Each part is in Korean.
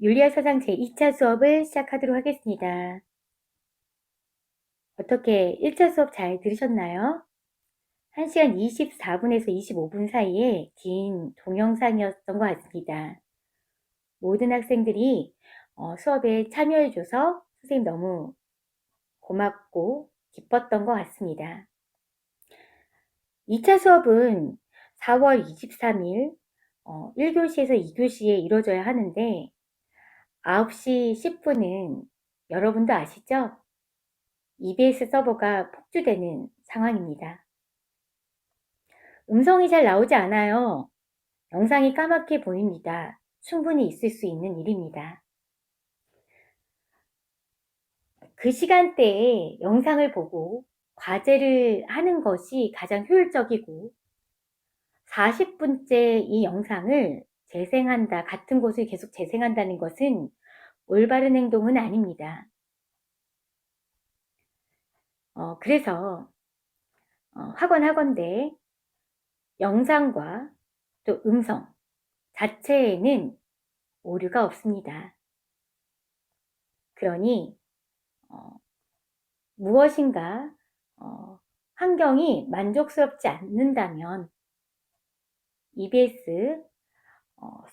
율리아 사상 제2차 수업을 시작하도록 하겠습니다. 어떻게 1차 수업 잘 들으셨나요? 1시간 24분에서 25분 사이에 긴 동영상이었던 것 같습니다. 모든 학생들이 수업에 참여해줘서 선생님 너무 고맙고 기뻤던 것 같습니다. 2차 수업은 4월 23일 1교시에서 2교시에 이루어져야 하는데 9시 10분은 여러분도 아시죠? EBS 서버가 폭주되는 상황입니다. 음성이 잘 나오지 않아요. 영상이 까맣게 보입니다. 충분히 있을 수 있는 일입니다. 그 시간대에 영상을 보고 과제를 하는 것이 가장 효율적이고 40분째 이 영상을 재생한다, 같은 곳을 계속 재생한다는 것은 올바른 행동은 아닙니다. 그래서 학원데 영상과 또 음성 자체에는 오류가 없습니다. 그러니 무엇인가 환경이 만족스럽지 않는다면 EBS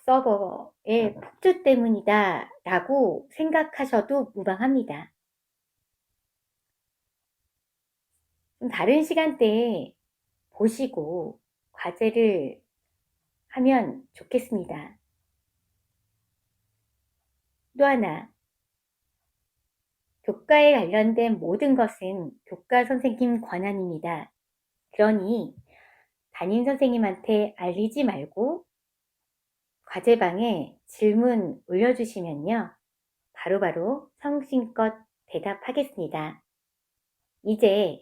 서버의 폭주 때문이다 라고 생각하셔도 무방합니다. 좀 다른 시간대에 보시고 과제를 하면 좋겠습니다. 또 하나, 교과에 관련된 모든 것은 교과 선생님 권한입니다. 그러니 담임 선생님한테 알리지 말고 과제방에 질문 올려주시면요. 바로바로 성심껏 대답하겠습니다. 이제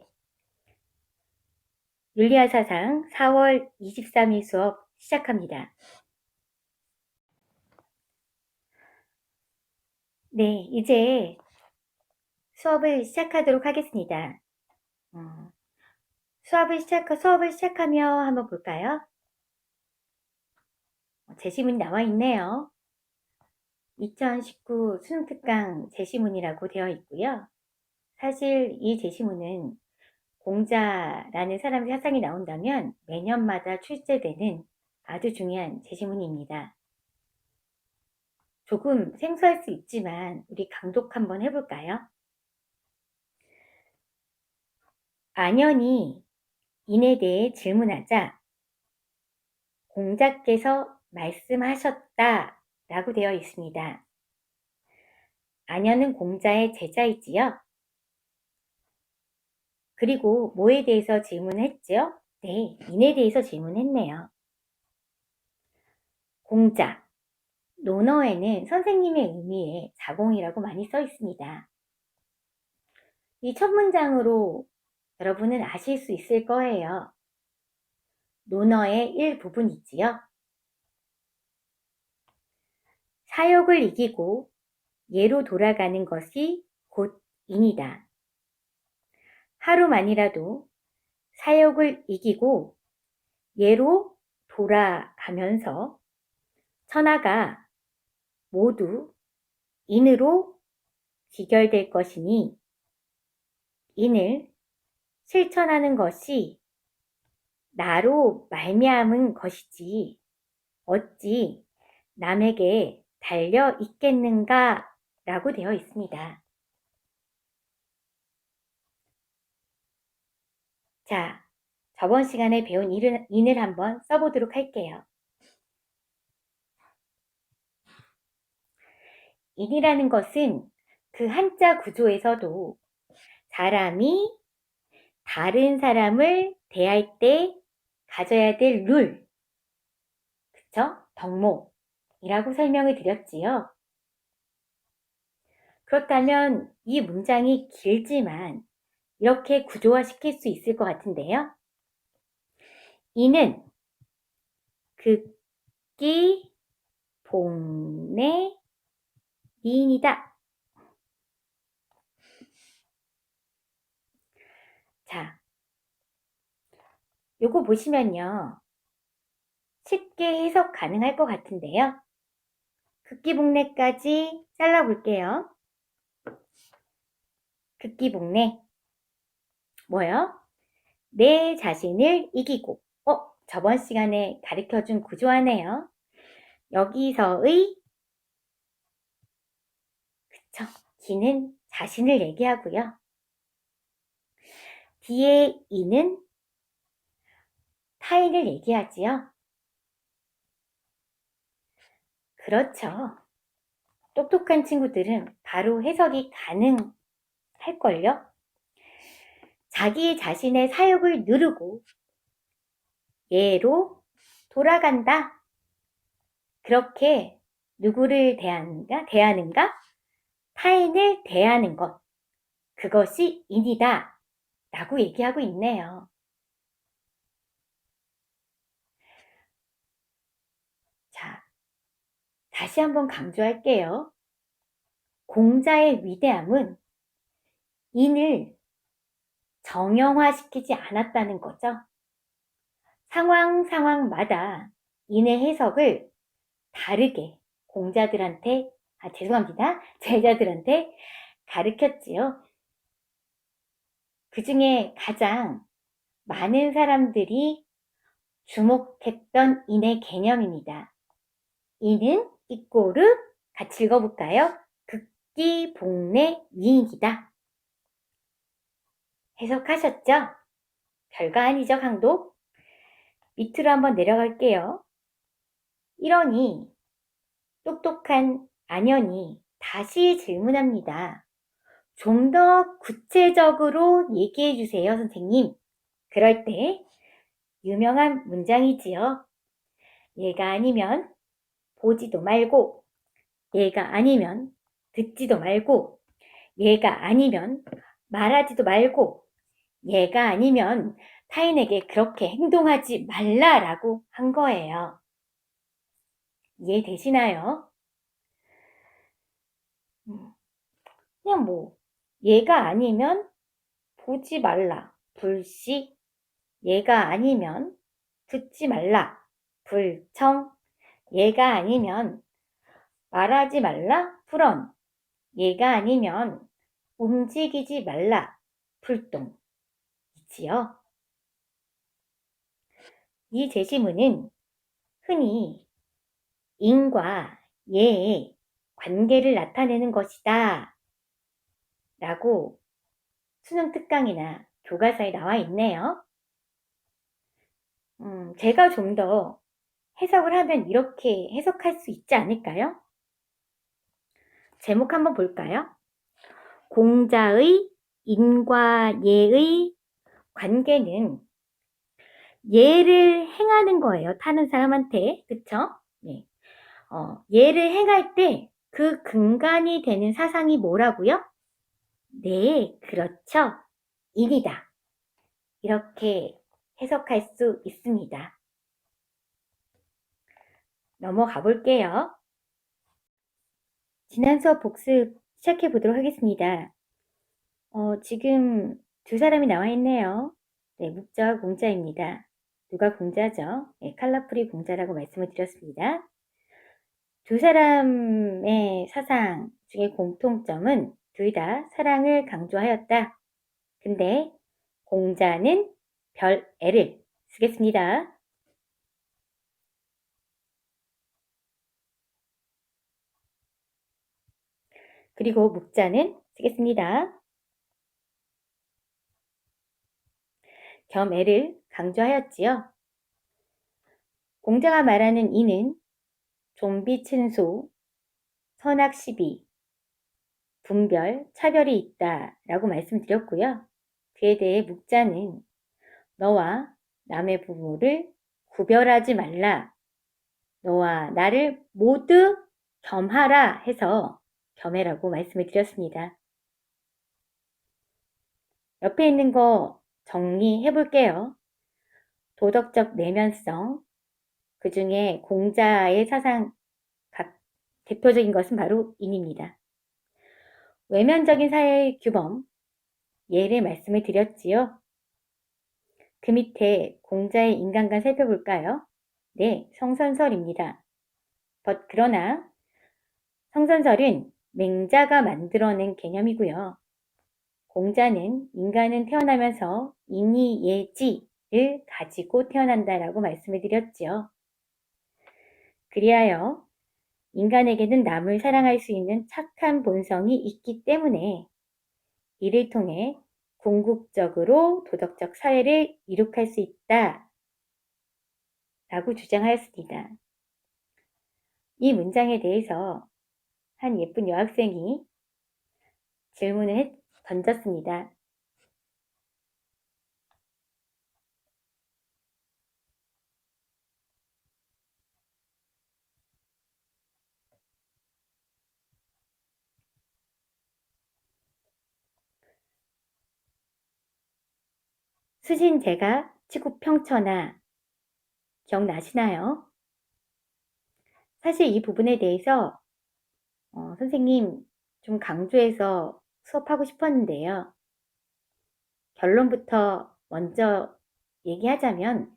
율리아 사상 4월 23일 수업 시작합니다. 네, 이제 수업을 시작하도록 하겠습니다. 수업을 시작하며 한번 볼까요? 제시문이 나와 있네요. 2019 수능특강 제시문이라고 되어 있고요. 사실 이 제시문은 공자라는 사람의 사상이 나온다면 매년마다 출제되는 아주 중요한 제시문입니다. 조금 생소할 수 있지만 우리 강독 한번 해볼까요? 안연이 인에 대해 질문하자 공자께서 말씀하셨다 라고 되어 있습니다. 안연은 공자의 제자이지요. 그리고 뭐에 대해서 질문했죠? 네, 인에 대해서 질문했네요. 공자, 논어에는 선생님의 의미에 자공이라고 많이 써 있습니다. 이 첫 문장으로 여러분은 아실 수 있을 거예요. 논어의 일부분이지요. 사욕을 이기고 예로 돌아가는 것이 곧 인이다. 하루만이라도 사욕을 이기고 예로 돌아가면서 천하가 모두 인으로 귀결될 것이니 인을 실천하는 것이 나로 말미암은 것이지 어찌 남에게 달려 있겠는가 라고 되어 있습니다. 자, 저번 시간에 배운 인을 한번 써보도록 할게요. 인이라는 것은 그 한자 구조에서도 사람이 다른 사람을 대할 때 가져야 될 룰, 그쵸? 덕목이라고 설명을 드렸지요. 그렇다면 이 문장이 길지만 이렇게 구조화시킬 수 있을 것 같은데요. 이는 극기 복내 미인이다. 자, 요거 보시면요. 쉽게 해석 가능할 것 같은데요. 극기복례까지 잘라볼게요. 극기복례. 뭐요? 내 자신을 이기고. 저번 시간에 가르쳐준 구조하네요. 여기서의 그쵸? 기는 자신을 얘기하고요. 뒤에 이는 타인을 얘기하지요. 그렇죠. 똑똑한 친구들은 바로 해석이 가능할걸요? 자기 자신의 사욕을 누르고 얘로 돌아간다. 그렇게 누구를 대하는가? 타인을 대하는 것. 그것이 인이다. 라고 얘기하고 있네요. 자, 다시 한번 강조할게요. 공자의 위대함은 인을 정형화시키지 않았다는 거죠. 상황마다 인의 해석을 다르게 공자들한테, 죄송합니다. 제자들한테 가르쳤지요. 그 중에 가장 많은 사람들이 주목했던 인의 개념입니다. 인은 이꼬르 같이 읽어볼까요? 극기복례 위인이다. 해석하셨죠? 별거 아니죠, 강도? 밑으로 한번 내려갈게요. 이러니 똑똑한 안연이 다시 질문합니다. 좀 더 구체적으로 얘기해 주세요, 선생님. 그럴 때 유명한 문장이지요. 얘가 아니면 보지도 말고, 얘가 아니면 듣지도 말고, 얘가 아니면 말하지도 말고, 얘가 아니면 타인에게 그렇게 행동하지 말라라고 한 거예요. 이해되시나요? 그냥 얘가 아니면 보지 말라, 불시. 얘가 아니면 듣지 말라, 불청. 얘가 아니면 말하지 말라, 불언. 얘가 아니면 움직이지 말라, 불동. 있지요. 이 제시문은 흔히 인과 예의 관계를 나타내는 것이다 라고 수능 특강이나 교과서에 나와 있네요. 제가 좀 더 해석을 하면 이렇게 해석할 수 있지 않을까요? 제목 한번 볼까요? 공자의 인과 예의 관계는 예를 행하는 거예요. 타는 사람한테. 그쵸? 네. 예를 행할 때 그 근간이 되는 사상이 뭐라고요? 네, 그렇죠. 인이다. 이렇게 해석할 수 있습니다. 넘어가 볼게요. 지난 수업 복습 시작해 보도록 하겠습니다. 지금 두 사람이 나와 있네요. 네, 묵자와 공자입니다. 누가 공자죠? 네, 칼라풀이 공자라고 말씀을 드렸습니다. 두 사람의 사상 중에 공통점은 둘 다 사랑을 강조하였다. 근데 공자는 별 애를 쓰겠습니다. 그리고 묵자는 쓰겠습니다. 겸 애를 강조하였지요. 공자가 말하는 이는 좀비친소, 선악시비, 분별, 차별이 있다 라고 말씀드렸고요. 그에 대해 묵자는 너와 남의 부모를 구별하지 말라. 너와 나를 모두 겸하라 해서 겸해라고 말씀을 드렸습니다. 옆에 있는 거 정리해 볼게요. 도덕적 내면성, 그 중에 공자의 사상 대표적인 것은 바로 인입니다. 외면적인 사회의 규범, 예를 말씀을 드렸지요. 그 밑에 공자의 인간관 살펴볼까요? 네, 성선설입니다. 그러나 성선설은 맹자가 만들어낸 개념이고요. 공자는 인간은 태어나면서 인이예지를 가지고 태어난다라고 말씀을 드렸죠. 그리하여 인간에게는 남을 사랑할 수 있는 착한 본성이 있기 때문에 이를 통해 궁극적으로 도덕적 사회를 이룩할 수 있다 라고 주장하였습니다. 이 문장에 대해서 한 예쁜 여학생이 질문을 던졌습니다. 수신제가 치구평천하 기억나시나요? 사실 이 부분에 대해서 선생님 좀 강조해서 수업하고 싶었는데요. 결론부터 먼저 얘기하자면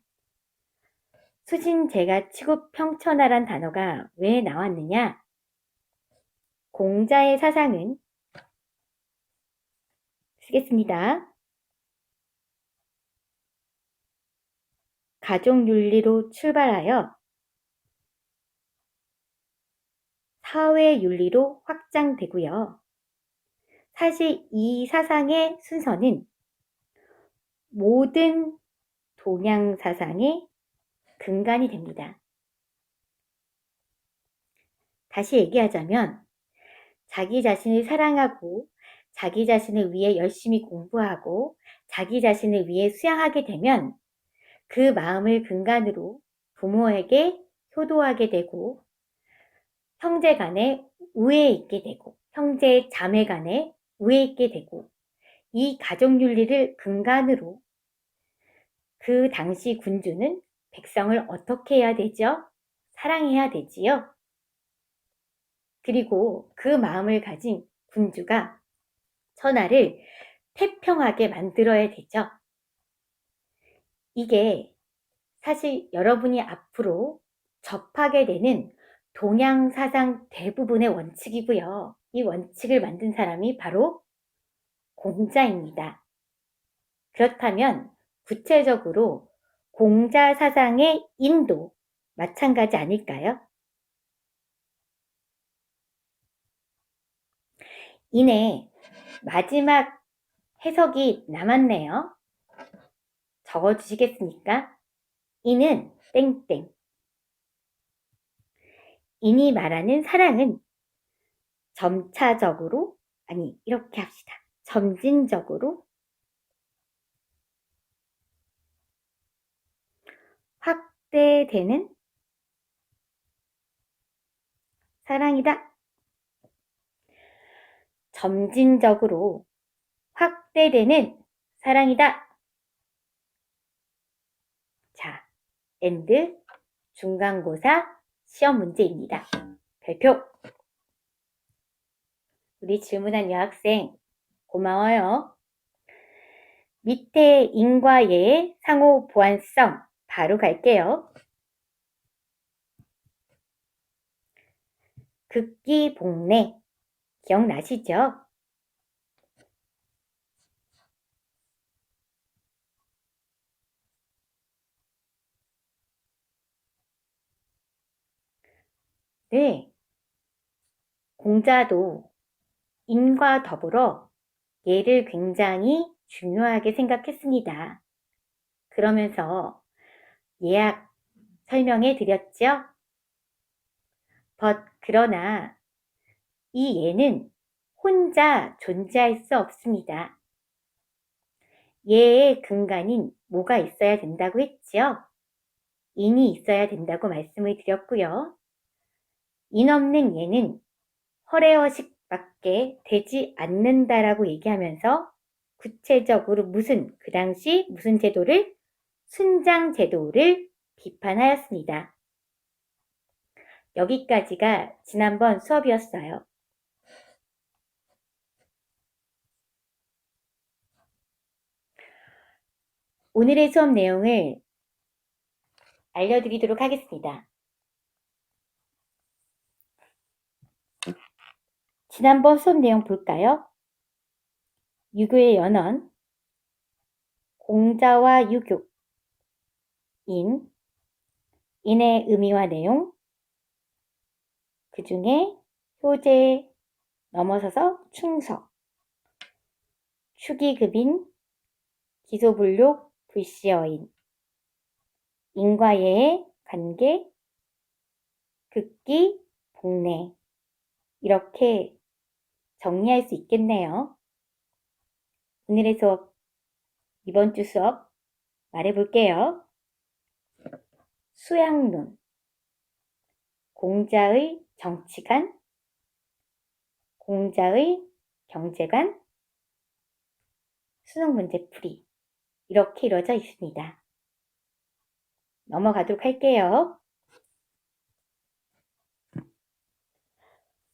수신제가 치구평천하란 단어가 왜 나왔느냐? 공자의 사상은 쓰겠습니다. 가족윤리로 출발하여 사회윤리로 확장되고요. 사실 이 사상의 순서는 모든 동양 사상의 근간이 됩니다. 다시 얘기하자면 자기 자신을 사랑하고 자기 자신을 위해 열심히 공부하고 자기 자신을 위해 수양하게 되면 그 마음을 근간으로 부모에게 효도하게 되고 형제 간에 우애 있게 되고 형제 자매 간에 우애 있게 되고 이 가족윤리를 근간으로 그 당시 군주는 백성을 어떻게 해야 되죠? 사랑해야 되지요. 그리고 그 마음을 가진 군주가 천하를 태평하게 만들어야 되죠. 이게 사실 여러분이 앞으로 접하게 되는 동양 사상 대부분의 원칙이고요. 이 원칙을 만든 사람이 바로 공자입니다. 그렇다면 구체적으로 공자 사상의 인도 마찬가지 아닐까요? 이내 마지막 해석이 남았네요. 적어주시겠습니까? 이는 땡땡. 인이 말하는 사랑은 점차적으로, 아니 이렇게 합시다. 점진적으로 확대되는 사랑이다. 점진적으로 확대되는 사랑이다. 자, 엔드 중간고사 시험 문제입니다. 발표! 우리 질문한 여학생 고마워요. 밑에 인과 예의 상호 보완성 바로 갈게요. 극기복례 기억나시죠? 네, 공자도 인과 더불어 예를 굉장히 중요하게 생각했습니다. 그러면서 예약 설명해 드렸죠? 그러나 이 예는 혼자 존재할 수 없습니다. 예의 근간인 뭐가 있어야 된다고 했죠? 인이 있어야 된다고 말씀을 드렸고요. 인 없는 예는 허례허식밖에 되지 않는다라고 얘기하면서 구체적으로 그 당시 무슨 제도를? 순장제도를 비판하였습니다. 여기까지가 지난번 수업이었어요. 오늘의 수업 내용을 알려드리도록 하겠습니다. 지난번 수업 내용 볼까요? 유교의 연원, 공자와 유교, 인의 의미와 내용, 그 중에 효제 넘어서서 충서, 축의급인, 기소불욕, 불시어인, 인과 예의 관계, 극기, 복례 이렇게 정리할 수 있겠네요. 오늘의 수업, 이번 주 수업 말해볼게요. 수양론, 공자의 정치관, 공자의 경제관, 수능 문제풀이 이렇게 이루어져 있습니다. 넘어가도록 할게요.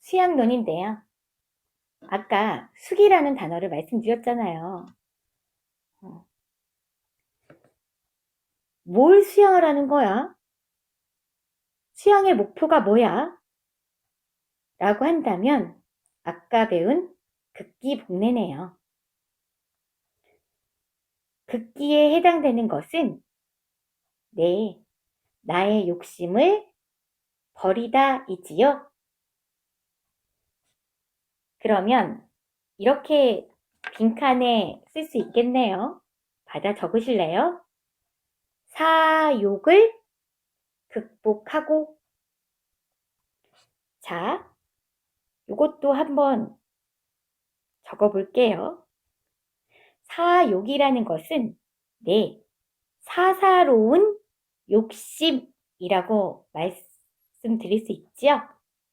수양론인데요. 아까 숙이라는 단어를 말씀드렸잖아요. 뭘 수양하라는 거야? 수양의 목표가 뭐야? 라고 한다면 아까 배운 극기 복례네요. 극기에 해당되는 것은 나의 욕심을 버리다 이지요. 그러면 이렇게 빈칸에 쓸 수 있겠네요. 받아 적으실래요? 사욕을 극복하고. 자, 이것도 한번 적어볼게요. 사욕이라는 것은 사사로운 욕심이라고 말씀드릴 수 있지요.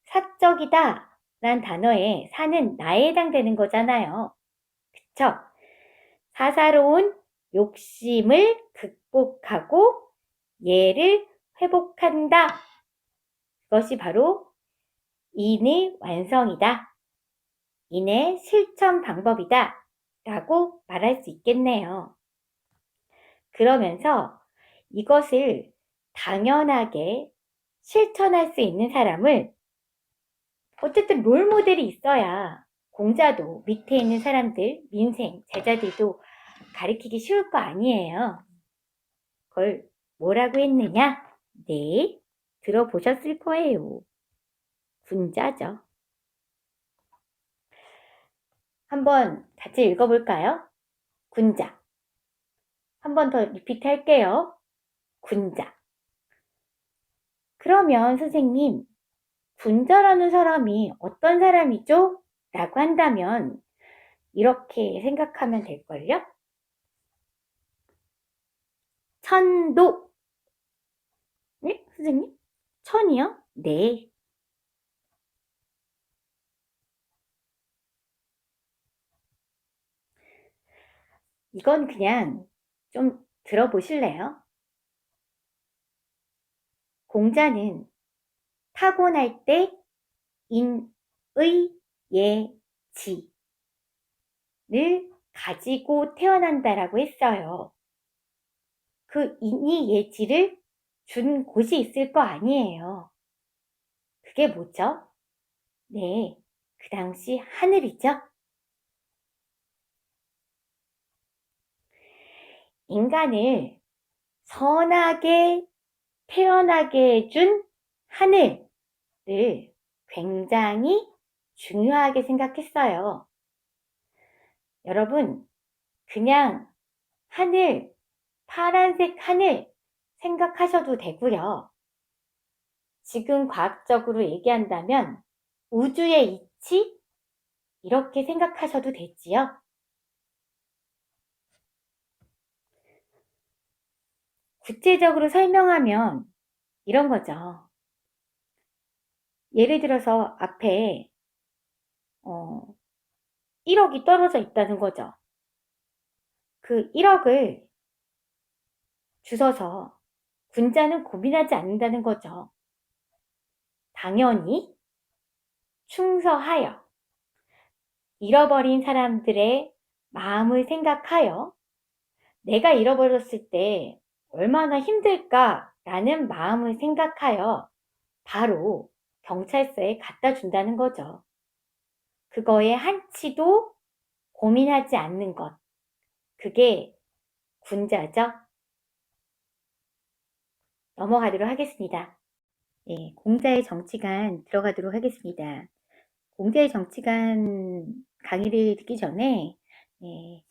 사적이다 라는 단어에 사는 나에 해당되는 거잖아요. 그쵸? 사사로운 욕심을 극복하고 예를 회복한다. 그것이 바로 인의 완성이다. 인의 실천 방법이다. 라고 말할 수 있겠네요. 그러면서 이것을 당연하게 실천할 수 있는 사람을 어쨌든 롤모델이 있어야 공자도 밑에 있는 사람들, 민생, 제자들도 가르치기 쉬울 거 아니에요. 그걸 뭐라고 했느냐? 들어보셨을 거예요. 군자죠. 한번 같이 읽어볼까요? 군자. 한 번 더 리피트 할게요. 군자. 그러면 선생님, 군자라는 사람이 어떤 사람이죠? 라고 한다면 이렇게 생각하면 될걸요? 천도. 네? 선생님? 천이요? 네. 이건 그냥 좀 들어보실래요? 공자는 타고날 때 인의 예지를 가지고 태어난다라고 했어요. 그 인의 예지를 준 곳이 있을 거 아니에요. 그게 뭐죠? 그 당시 하늘이죠. 인간을 선하게 태어나게 해준 하늘을 굉장히 중요하게 생각했어요. 여러분, 그냥 하늘, 파란색 하늘 생각하셔도 되고요. 지금 과학적으로 얘기한다면 우주의 이치? 이렇게 생각하셔도 되지요. 구체적으로 설명하면 이런 거죠. 예를 들어서 앞에 1억이 떨어져 있다는 거죠. 그 1억을 주워서 군자는 고민하지 않는다는 거죠. 당연히 충서하여 잃어버린 사람들의 마음을 생각하여 내가 잃어버렸을 때 얼마나 힘들까라는 마음을 생각하여 바로 경찰서에 갖다 준다는 거죠. 그거에 한치도 고민하지 않는 것. 그게 군자죠. 넘어가도록 하겠습니다. 예, 공자의 정치관 들어가도록 하겠습니다. 공자의 정치관 강의를 듣기 전에 예,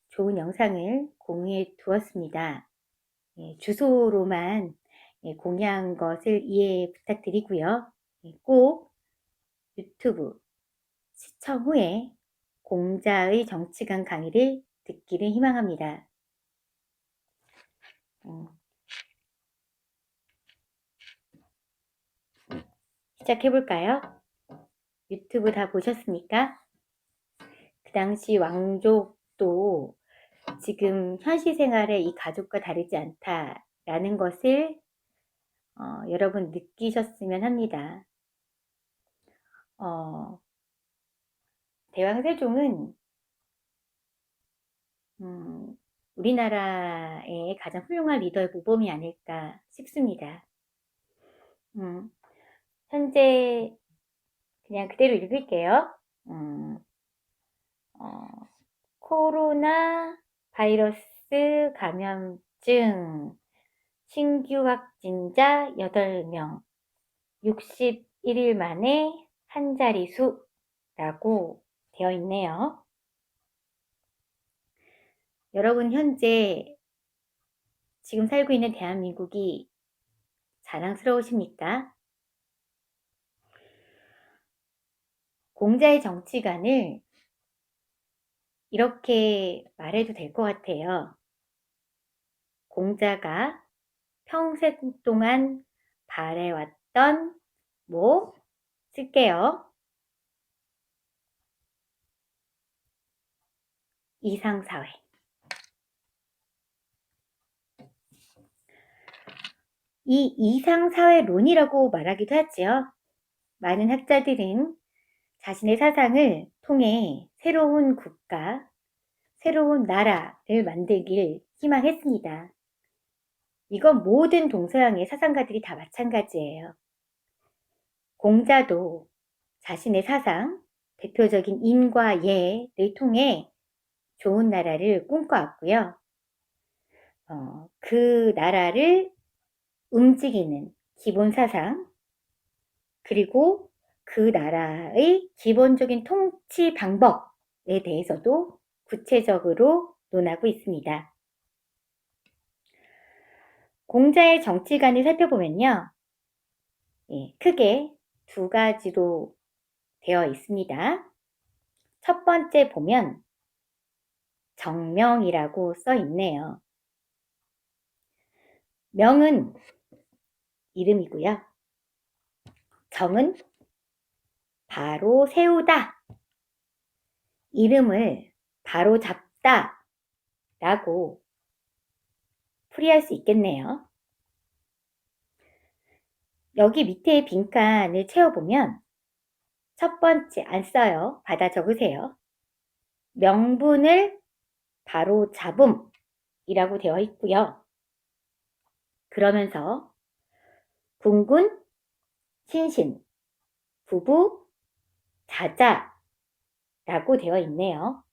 좋은 영상을 공유해 두었습니다. 예, 주소로만 공유한 것을 이해 부탁드리고요. 꼭 유튜브 시청 후에 공자의 정치관 강의를 듣기를 희망합니다. 시작해볼까요? 유튜브 다 보셨습니까? 그 당시 왕족도 지금 현실 생활의 이 가족과 다르지 않다라는 것을 여러분 느끼셨으면 합니다. 대왕 세종은 우리나라의 가장 훌륭한 리더의 모범이 아닐까 싶습니다. 현재 그냥 그대로 읽을게요. 코로나 바이러스 감염증 신규 확진자 8명 61일 만에 한 자릿수라고 되어 있네요. 여러분 현재 지금 살고 있는 대한민국이 자랑스러우십니까? 공자의 정치관을 이렇게 말해도 될 것 같아요. 공자가 평생 동안 바래왔던 쓸게요. 이상사회. 이 이상사회론이라고 말하기도 하지요. 많은 학자들은 자신의 사상을 통해 새로운 국가, 새로운 나라를 만들길 희망했습니다. 이건 모든 동서양의 사상가들이 다 마찬가지예요. 공자도 자신의 사상, 대표적인 인과 예를 통해 좋은 나라를 꿈꿔왔고요. 그 나라를 움직이는 기본 사상, 그리고 그 나라의 기본적인 통치 방법에 대해서도 구체적으로 논하고 있습니다. 공자의 정치관을 살펴보면요. 크게 두 가지로 되어 있습니다. 첫 번째 보면 정명이라고 써 있네요. 명은 이름이고요. 정은 바로 세우다, 이름을 바로 잡다 라고 풀이할 수 있겠네요. 여기 밑에 빈칸을 채워보면 첫 번째 안 써요. 받아 적으세요. 명분을 바로 잡음이라고 되어 있고요. 그러면서 군군, 신신, 부부, 자자라고 되어 있네요.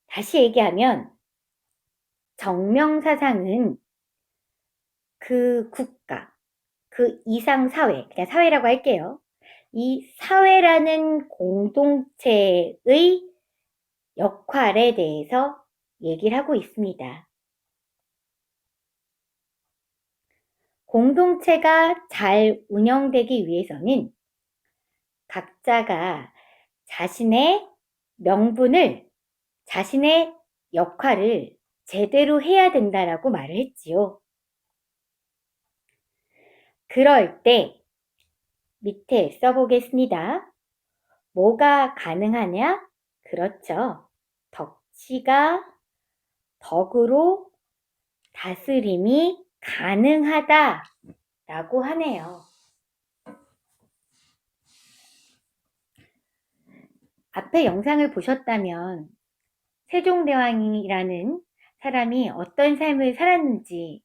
다시 얘기하면 정명사상은 그 국가, 그 이상 사회, 그냥 사회라고 할게요. 이 사회라는 공동체의 역할에 대해서 얘기를 하고 있습니다. 공동체가 잘 운영되기 위해서는 각자가 자신의 명분을, 자신의 역할을 제대로 해야 된다라고 말을 했지요. 그럴 때 밑에 써보겠습니다. 뭐가 가능하냐? 그렇죠. 덕치가 덕으로 다스림이 가능하다라고 하네요. 앞에 영상을 보셨다면 세종대왕이라는 사람이 어떤 삶을 살았는지,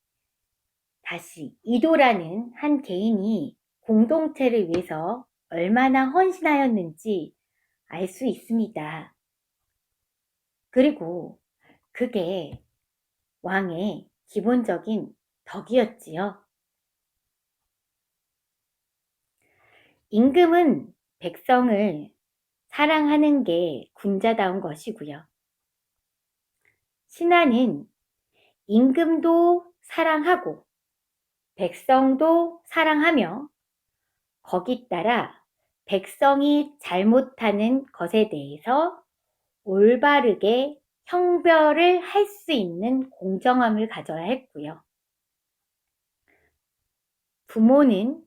다시 이도라는 한 개인이 공동체를 위해서 얼마나 헌신하였는지 알 수 있습니다. 그리고 그게 왕의 기본적인 덕이었지요. 임금은 백성을 사랑하는 게 군자다운 것이고요. 신하는 임금도 사랑하고 백성도 사랑하며 거기 따라 백성이 잘못하는 것에 대해서 올바르게 형벌을 할 수 있는 공정함을 가져야 했고요. 부모는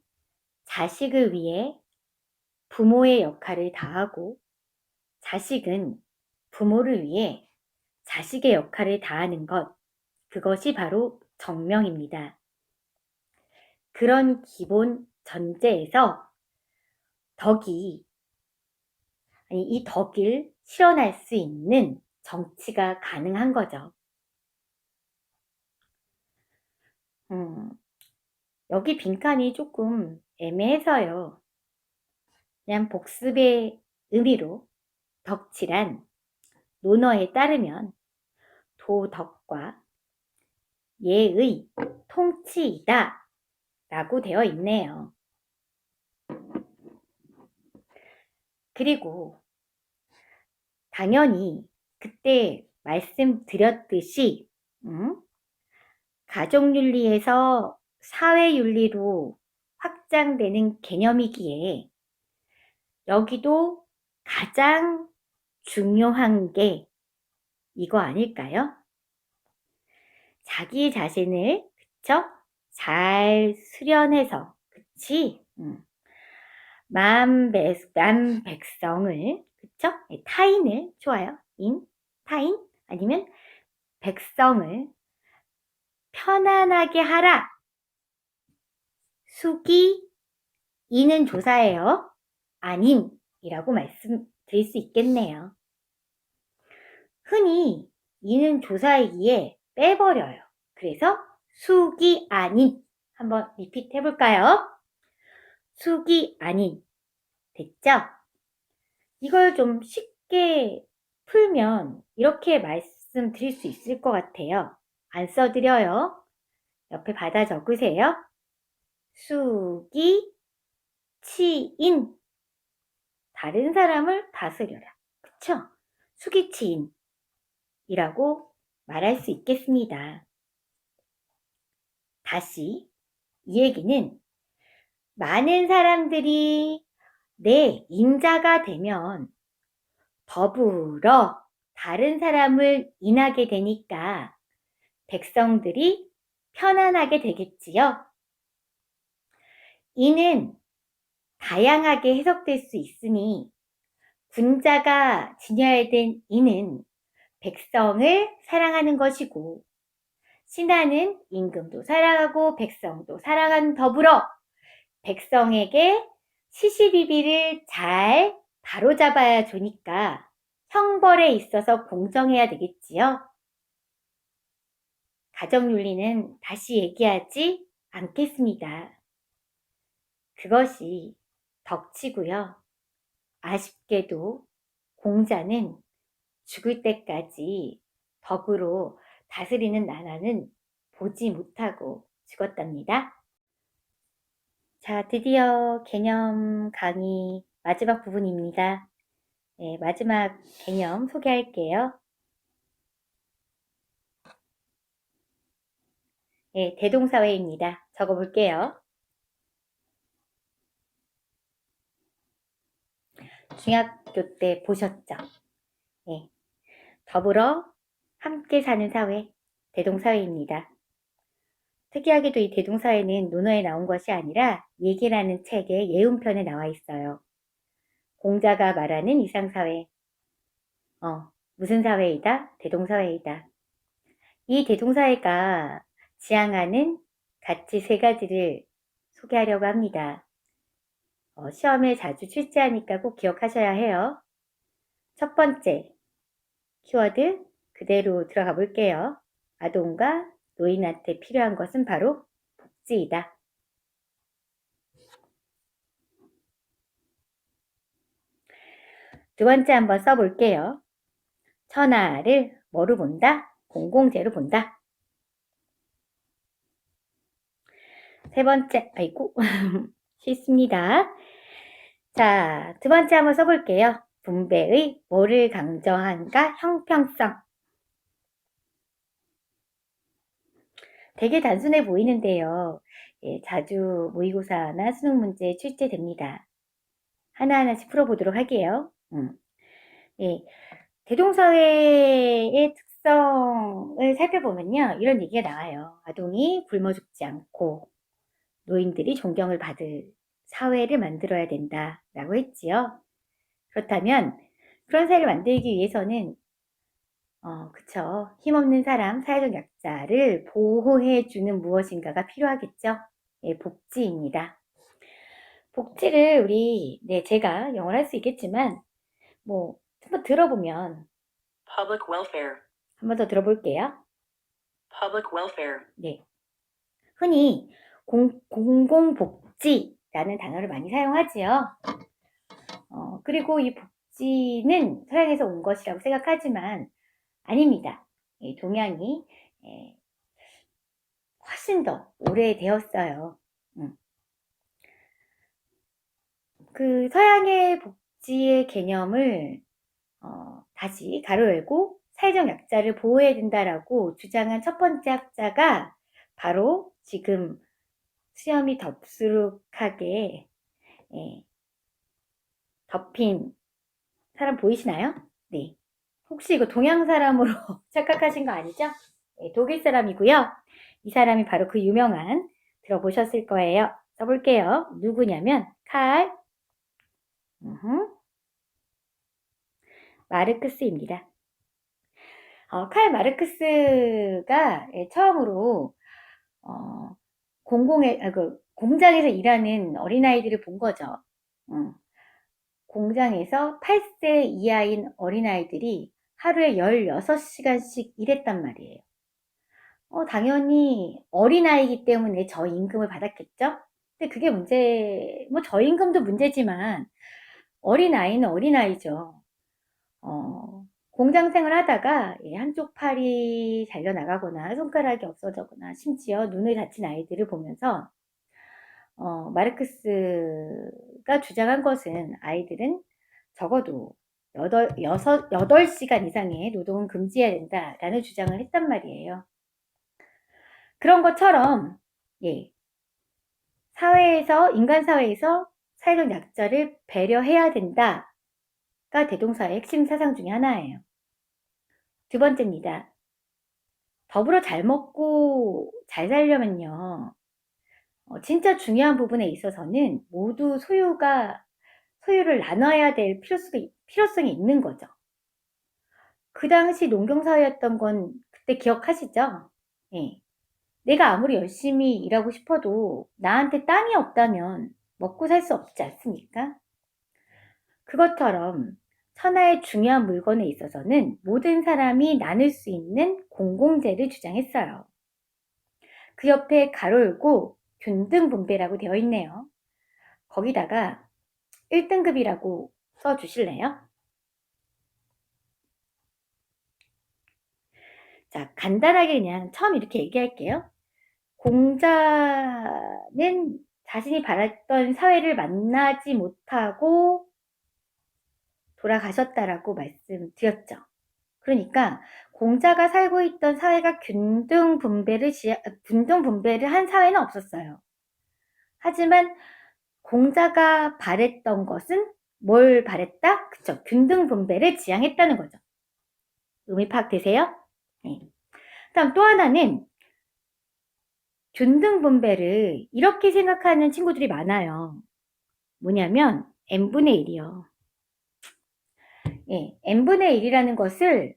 자식을 위해 부모의 역할을 다하고 자식은 부모를 위해 자식의 역할을 다하는 것, 그것이 바로 정명입니다. 그런 기본 전제에서 이 덕을 실현할 수 있는 정치가 가능한 거죠. 여기 빈칸이 조금 애매해서요. 그냥 복습의 의미로 덕질한 논어에 따르면 도덕과 예의, 통치이다 라고 되어 있네요. 그리고 당연히 그때 말씀드렸듯이 가족윤리에서 사회윤리로 확장되는 개념이기에 여기도 가장 중요한 게 이거 아닐까요? 자기 자신을 잘 수련해서 백성을 타인을 좋아요. 타인 아니면 백성을 편안하게 하라. 숙이 이는 조사예요. 아님이라고 말씀드릴 수 있겠네요. 흔히 이는 조사이기에 빼버려요. 그래서 숙이 아닌 한번 리피트 해볼까요? 숙이 아닌 됐죠? 이걸 좀 쉽게 풀면 이렇게 말씀드릴 수 있을 것 같아요. 안 써드려요. 옆에 받아 적으세요. 숙이 치인 다른 사람을 다스려라. 그쵸? 숙이 치인이라고 말할 수 있겠습니다. 다시 이 얘기는 많은 사람들이 내 인자가 되면 더불어 다른 사람을 인하게 되니까 백성들이 편안하게 되겠지요. 이는 다양하게 해석될 수 있으니 군자가 지녀야 된 이는 백성을 사랑하는 것이고 신하는 임금도 사랑하고 백성도 사랑하는 더불어 백성에게 시시비비를 잘 바로잡아야 좋으니까 형벌에 있어서 공정해야 되겠지요. 가정윤리는 다시 얘기하지 않겠습니다. 그것이 덕치고요. 아쉽게도 공자는 죽을 때까지 덕으로 다스리는 나라는 보지 못하고 죽었답니다. 자, 드디어 개념 강의 마지막 부분입니다. 네, 마지막 개념 소개할게요. 네, 대동사회입니다. 적어볼게요. 중학교 때 보셨죠? 네, 더불어 함께 사는 사회, 대동사회입니다. 특이하게도 이 대동사회는 논어에 나온 것이 아니라 얘기라는 책의 예운편에 나와 있어요. 공자가 말하는 이상사회, 무슨 사회이다? 대동사회이다. 이 대동사회가 지향하는 가치 세 가지를 소개하려고 합니다. 시험에 자주 출제하니까 꼭 기억하셔야 해요. 첫 번째, 키워드 그대로 들어가 볼게요. 아동과 노인한테 필요한 것은 바로 복지이다. 두 번째 한번 써볼게요. 천하를 뭐로 본다? 공공재로 본다. 세 번째, 아이고, 쉽습니다. 자, 두 번째 한번 써볼게요. 분배의 뭐를 강조한가? 형평성. 되게 단순해 보이는데요. 예, 자주 모의고사나 수능 문제에 출제됩니다. 하나하나씩 풀어보도록 할게요. 예, 대동사회의 특성을 살펴보면요. 이런 얘기가 나와요. 아동이 굶어 죽지 않고 노인들이 존경을 받을 사회를 만들어야 된다라고 했지요. 그렇다면 그런 사회를 만들기 위해서는 그쵸. 힘없는 사람, 사회적 약자를 보호해주는 무엇인가가 필요하겠죠. 예, 복지입니다. 복지를 제가 영어를 할 수 있겠지만, 한번 들어보면, Public welfare. 한번 더 들어볼게요. Public welfare. 네. 흔히 공공복지라는 단어를 많이 사용하지요. 그리고 이 복지는 서양에서 온 것이라고 생각하지만, 아닙니다. 동양이 훨씬 더 오래되었어요. 그 서양의 복지의 개념을 다시 가로 열고 사회적 약자를 보호해야 된다라고 주장한 첫 번째 학자가 바로 지금 수염이 덥수룩하게 덮인 사람 보이시나요? 네. 혹시 이거 동양 사람으로 착각하신 거 아니죠? 네, 독일 사람이고요. 이 사람이 바로 그 유명한 들어보셨을 거예요. 써볼게요. 누구냐면 마르크스입니다. 칼 마르크스가 처음으로 공장에서 일하는 어린아이들을 본 거죠. 공장에서 8세 이하인 어린아이들이 하루에 16시간씩 일했단 말이에요. 당연히 어린아이이기 때문에 저임금을 받았겠죠? 근데 그게 저임금도 문제지만 어린아이는 어린아이죠. 공장 생활 하다가 한쪽 팔이 잘려나가거나 손가락이 없어졌거나 심지어 눈을 다친 아이들을 보면서 마르크스가 주장한 것은 아이들은 적어도 8시간 이상의 노동은 금지해야 된다라는 주장을 했단 말이에요. 그런 것처럼 인간 사회에서 사회적 약자를 배려해야 된다가 대동사의 핵심 사상 중에 하나예요. 두 번째입니다. 더불어 잘 먹고 잘 살려면요. 진짜 중요한 부분에 있어서는 모두 소유를 나눠야 될 필요성이 있는 거죠. 그 당시 농경사회였던 건 그때 기억하시죠? 예. 내가 아무리 열심히 일하고 싶어도 나한테 땅이 없다면 먹고 살 수 없지 않습니까? 그것처럼 천하의 중요한 물건에 있어서는 모든 사람이 나눌 수 있는 공공재를 주장했어요. 그 옆에 가로 열고 균등분배라고 되어 있네요. 거기다가 1등급이라고 써주실래요? 자, 간단하게 그냥 처음 이렇게 얘기할게요. 공자는 자신이 바랐던 사회를 만나지 못하고 돌아가셨다라고 말씀드렸죠. 그러니까 공자가 살고 있던 사회가 균등 분배를 한 사회는 없었어요. 하지만 공자가 바랬던 것은 뭘 바랬다? 그쵸. 균등 분배를 지향했다는 거죠. 의미 파악되세요? 네. 다음 또 하나는 균등 분배를 이렇게 생각하는 친구들이 많아요. 뭐냐면 n분의 1이요. n분의 1이라는 것을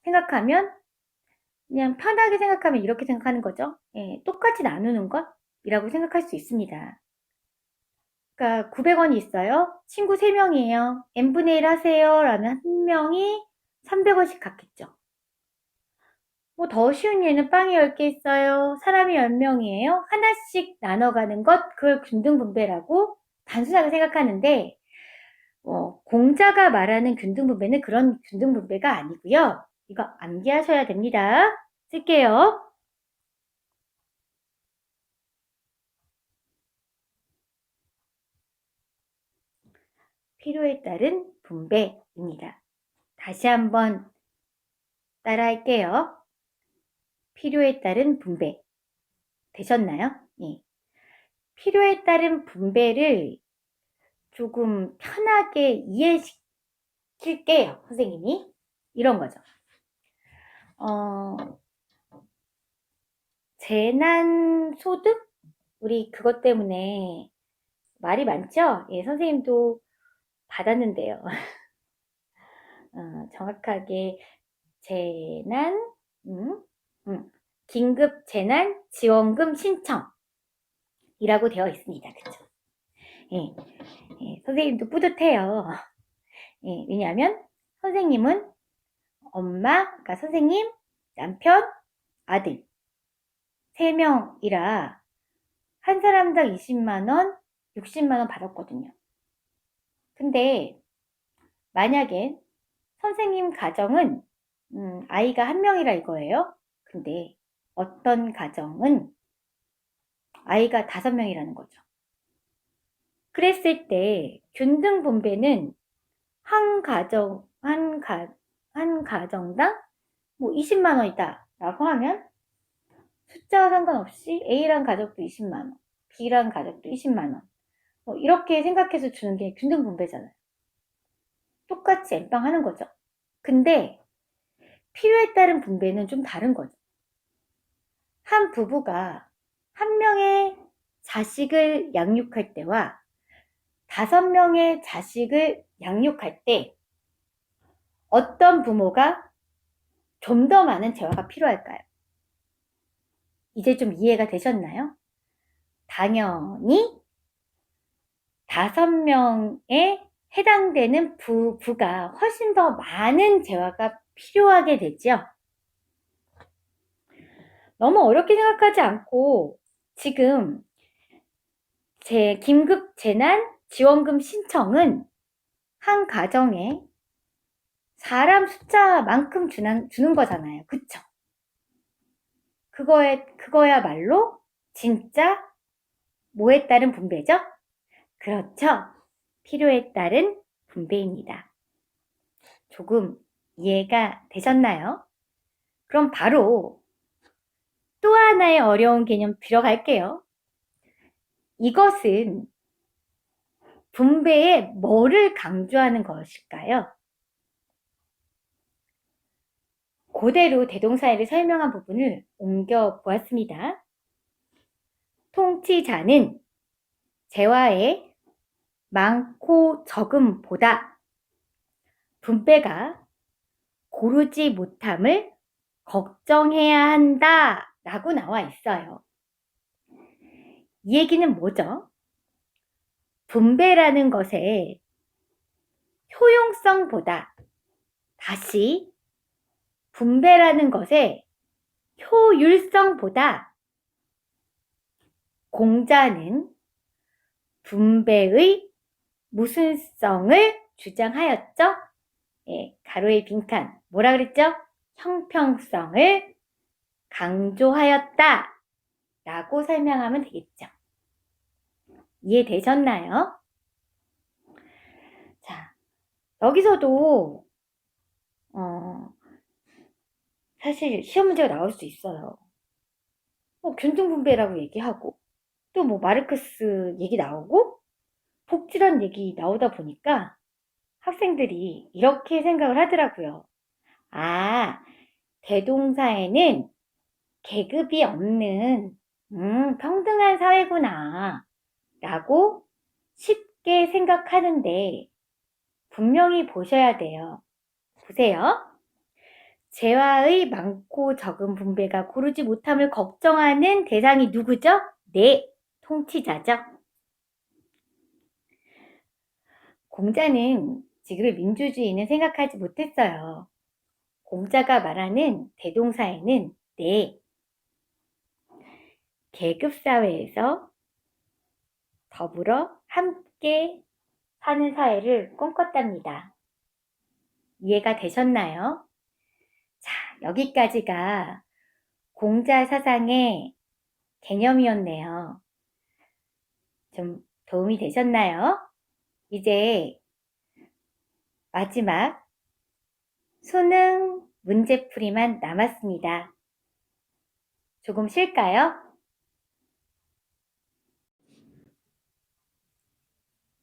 생각하면 그냥 편하게 생각하면 이렇게 생각하는 거죠. 똑같이 나누는 것이라고 생각할 수 있습니다. 그러니까 900원이 있어요. 친구 3명이에요. n분의 1 하세요. 라는 한 명이 300원씩 갖겠죠. 더 쉬운 예는 빵이 10개 있어요. 사람이 10명이에요. 하나씩 나눠가는 것, 그걸 균등분배라고 단순하게 생각하는데 공자가 말하는 균등분배는 그런 균등분배가 아니고요. 이거 암기하셔야 됩니다. 쓸게요. 필요에 따른 분배입니다. 다시 한번 따라할게요. 필요에 따른 분배. 되셨나요? 예. 필요에 따른 분배를 조금 편하게 이해시킬게요. 선생님이. 이런 거죠. 재난소득? 우리 그것 때문에 말이 많죠? 예, 선생님도 받았는데요. 정확하게 재난, 긴급 재난 지원금 신청이라고 되어 있습니다. 그쵸? 예, 예, 선생님도 뿌듯해요. 예, 왜냐하면 선생님은 엄마, 그러니까 선생님, 남편, 아들 3명이라 한 사람당 20만원, 60만원 받았거든요. 근데 만약에 선생님 가정은 아이가 1명이라 이거예요. 근데 어떤 가정은 아이가 5명이라는 거죠. 그랬을 때 균등 분배는 한 가정당 뭐 20만 원이다 라고 하면 숫자와 상관없이 A란 가족도 20만 원, B란 가족도 20만 원 이렇게 생각해서 주는 게 균등 분배잖아요. 똑같이 엠빵 하는 거죠. 근데 필요에 따른 분배는 좀 다른 거죠. 한 부부가 1명의 자식을 양육할 때와 5명의 자식을 양육할 때 어떤 부모가 좀 더 많은 재화가 필요할까요? 이제 좀 이해가 되셨나요? 당연히 5명에 해당되는 부부가 훨씬 더 많은 재화가 필요하게 되죠. 너무 어렵게 생각하지 않고 지금 제 긴급 재난 지원금 신청은 한 가정에 사람 숫자만큼 주는 거잖아요. 그쵸? 그거야말로 진짜 뭐에 따른 분배죠? 그렇죠. 필요에 따른 분배입니다. 조금 이해가 되셨나요? 그럼 바로 또 하나의 어려운 개념 들어갈게요. 이것은 분배에 뭐를 강조하는 것일까요? 그대로 대동사를 설명한 부분을 옮겨 보았습니다. 통치자는 재화의 많고 적음보다 분배가 고르지 못함을 걱정해야 한다 라고 나와 있어요. 이 얘기는 뭐죠? 분배라는 것의 효용성보다 다시 분배라는 것의 효율성보다 공자는 분배의 무슨성을 주장하였죠? 예, 가로의 빈칸 뭐라 그랬죠? 형평성을 강조하였다 라고 설명하면 되겠죠. 이해되셨나요? 자, 여기서도 사실 시험 문제가 나올 수 있어요. 균등분배라고 얘기하고 또 뭐 마르크스 얘기 나오고 복지란 얘기 나오다 보니까 학생들이 이렇게 생각을 하더라고요. 아, 대동사에는 계급이 없는 평등한 사회구나 라고 쉽게 생각하는데 분명히 보셔야 돼요. 보세요. 재화의 많고 적은 분배가 고르지 못함을 걱정하는 대상이 누구죠? 네, 통치자죠. 공자는 지금의 민주주의는 생각하지 못했어요. 공자가 말하는 대동사에는 네, 계급사회에서 더불어 함께 사는 사회를 꿈꿨답니다. 이해가 되셨나요? 자, 여기까지가 공자 사상의 개념이었네요. 좀 도움이 되셨나요? 이제 마지막 수능 문제풀이만 남았습니다. 조금 쉴까요?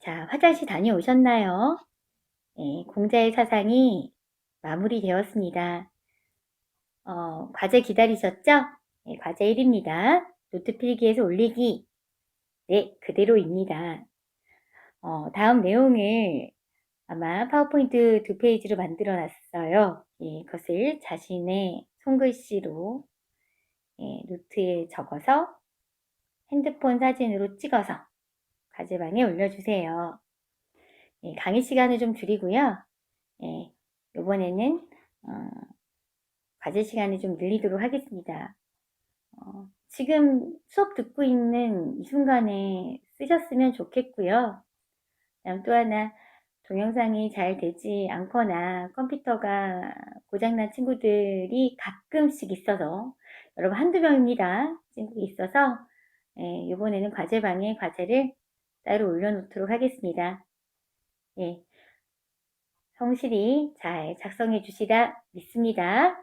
자, 화장실 다녀오셨나요? 네, 공자의 사상이 마무리되었습니다. 과제 기다리셨죠? 네, 과제 1입니다. 노트 필기해서 올리기. 네, 그대로입니다. 다음 내용을 아마 파워포인트 2페이지로 만들어 놨어요. 예, 그것을 자신의 손글씨로 노트에 적어서 핸드폰 사진으로 찍어서 과제방에 올려주세요. 예, 강의 시간을 좀 줄이고요. 예, 이번에는 과제 시간을 좀 늘리도록 하겠습니다. 지금 수업 듣고 있는 이 순간에 쓰셨으면 좋겠고요. 그다음 또 하나 동영상이 잘 되지 않거나 컴퓨터가 고장난 친구들이 가끔씩 있어서 여러분 한두 명입니다. 친구가 있어서 이번에는 과제방에 과제를 따로 올려놓도록 하겠습니다. 예, 성실히 잘 작성해 주시라 믿습니다.